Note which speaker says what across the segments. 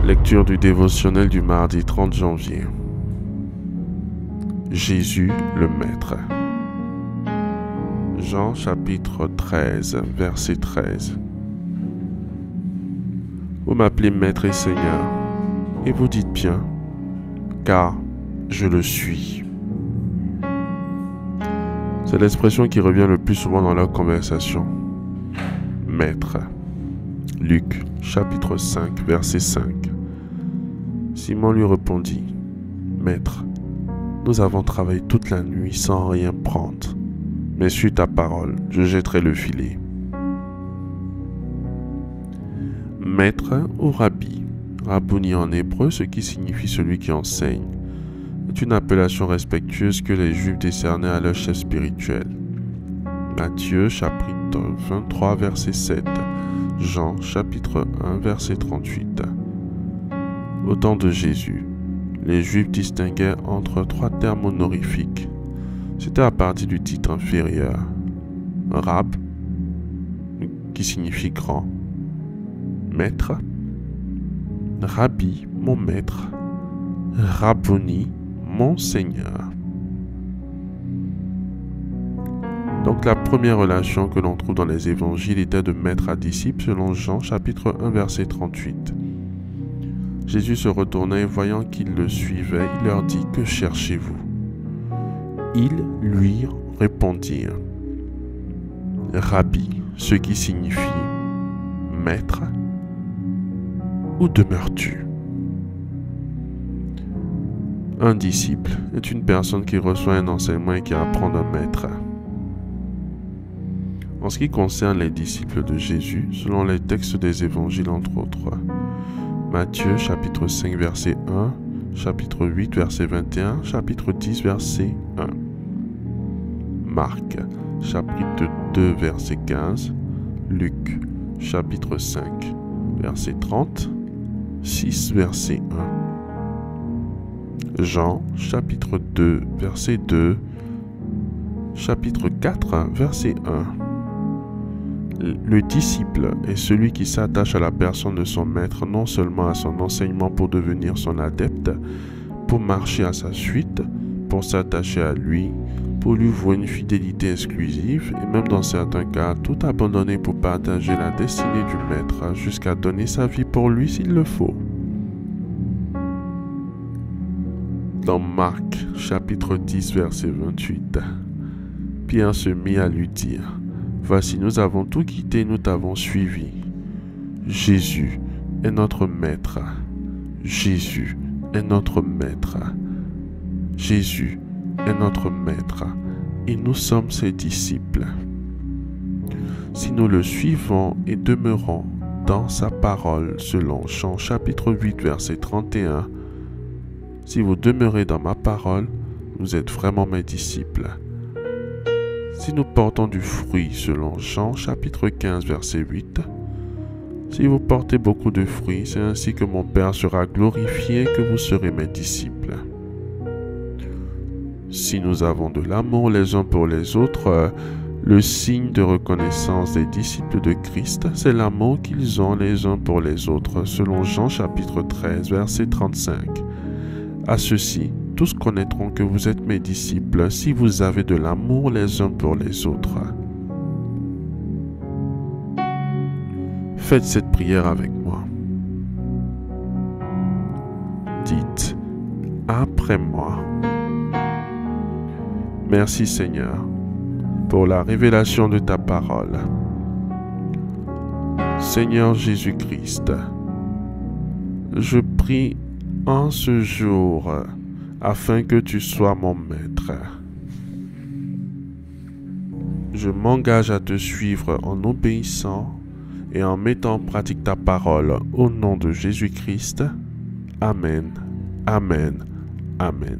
Speaker 1: Lecture du dévotionnel du mardi 30 janvier. Jésus le Maître. Jean chapitre 13, verset 13. Vous m'appelez Maître et Seigneur, et vous dites bien, car je le suis. C'est l'expression qui revient le plus souvent dans leur conversation. Maître. Luc chapitre 5, verset 5. Simon lui répondit, Maître, nous avons travaillé toute la nuit sans rien prendre, mais suis ta parole, je jetterai le filet. Maître ou rabbi, rabouni en hébreu, ce qui signifie celui qui enseigne, est une appellation respectueuse que les Juifs décernaient à leur chef spirituel. Matthieu chapitre 23 verset 7, Jean chapitre 1 verset 38. Au temps de Jésus, les Juifs distinguaient entre trois termes honorifiques. C'était à partir du titre inférieur. Rab, qui signifie grand. Maître. Rabbi, mon maître. Rabboni, mon Seigneur. Donc la première relation que l'on trouve dans les évangiles était de maître à disciple selon Jean chapitre 1 verset 38. Jésus se retourna et voyant qu'ils le suivaient, il leur dit, que cherchez-vous? Ils lui répondirent, Rabbi, ce qui signifie maître, où demeures-tu? Un disciple est une personne qui reçoit un enseignement et qui apprend d'un maître. En ce qui concerne les disciples de Jésus, selon les textes des évangiles entre autres, Matthieu chapitre 5 verset 1, chapitre 8 verset 21, chapitre 10 verset 1. Marc chapitre 2 verset 15, Luc chapitre 5 verset 30, 6 verset 1. Jean chapitre 2 verset 2, chapitre 4 verset 1. Le disciple est celui qui s'attache à la personne de son maître, non seulement à son enseignement pour devenir son adepte, pour marcher à sa suite, pour s'attacher à lui, pour lui vouer une fidélité exclusive et même dans certains cas, tout abandonner pour partager la destinée du maître jusqu'à donner sa vie pour lui s'il le faut. Dans Marc chapitre 10 verset 28, Pierre se mit à lui dire, voici, nous avons tout quitté, nous t'avons suivi. Jésus est notre maître. Jésus est notre maître. Jésus est notre maître. Et nous sommes ses disciples. Si nous le suivons et demeurons dans sa parole, selon Jean chapitre 8 verset 31, si vous demeurez dans ma parole, vous êtes vraiment mes disciples. Si nous portons du fruit selon Jean chapitre 15 verset 8, si vous portez beaucoup de fruits, c'est ainsi que mon Père sera glorifié, que vous serez mes disciples. Si nous avons de l'amour les uns pour les autres, le signe de reconnaissance des disciples de Christ, c'est l'amour qu'ils ont les uns pour les autres, selon Jean chapitre 13 verset 35. À ceci, tous connaîtront que vous êtes mes disciples si vous avez de l'amour les uns pour les autres. Faites cette prière avec moi. Dites, après moi. Merci Seigneur pour la révélation de ta parole. Seigneur Jésus-Christ, je prie en ce jour afin que tu sois mon maître. Je m'engage à te suivre en obéissant et en mettant en pratique ta parole au nom de Jésus-Christ. Amen, Amen, Amen.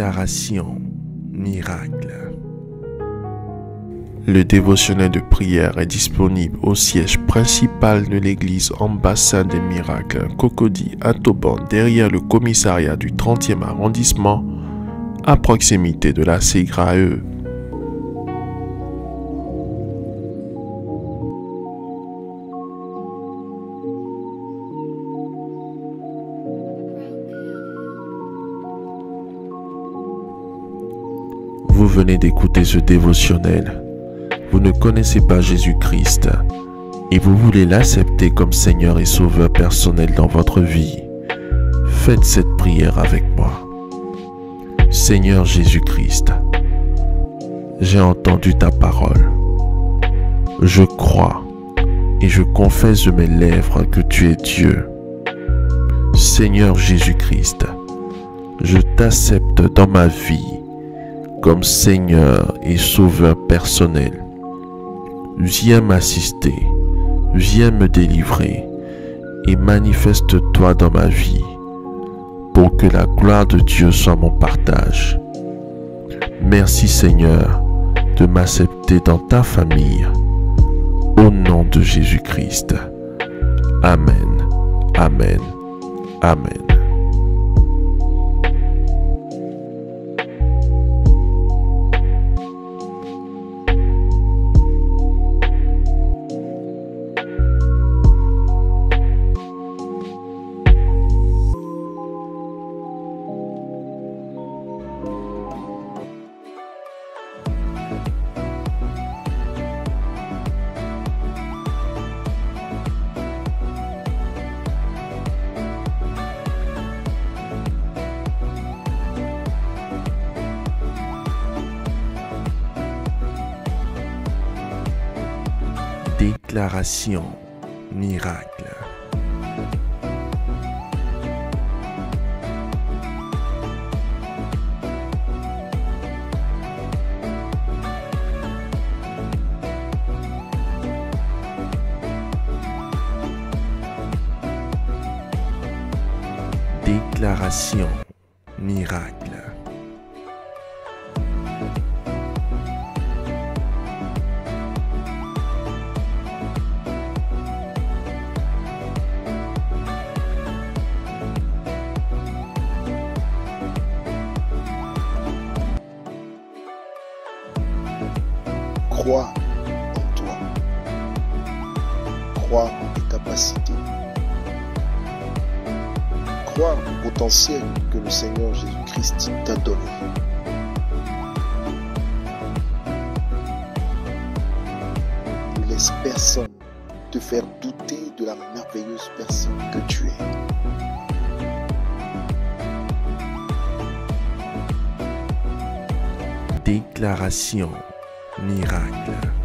Speaker 1: Déclaration miracle. Le dévotionnel de prière est disponible au siège principal de l'église Ambassade des Miracles, Cocody à Toban, derrière le commissariat du 30e arrondissement, à proximité de la SEGRAE. Vous venez d'écouter ce dévotionnel. Vous ne connaissez pas Jésus-Christ et vous voulez l'accepter comme Seigneur et Sauveur personnel dans votre vie. Faites cette prière avec moi. Seigneur Jésus-Christ, j'ai entendu ta parole. Je crois et je confesse de mes lèvres que tu es Dieu. Seigneur Jésus-Christ, je t'accepte dans ma vie comme Seigneur et Sauveur personnel. Viens m'assister, viens me délivrer et manifeste-toi dans ma vie pour que la gloire de Dieu soit mon partage. Merci Seigneur de m'accepter dans ta famille. Au nom de Jésus-Christ. Amen, amen, amen. Déclaration miracle. Déclaration miracle.
Speaker 2: Crois en toi. Crois en tes capacités. Crois au potentiel que le Seigneur Jésus-Christ t'a donné. Ne laisse personne te faire douter de la merveilleuse personne que tu es.
Speaker 1: Déclaration miracle.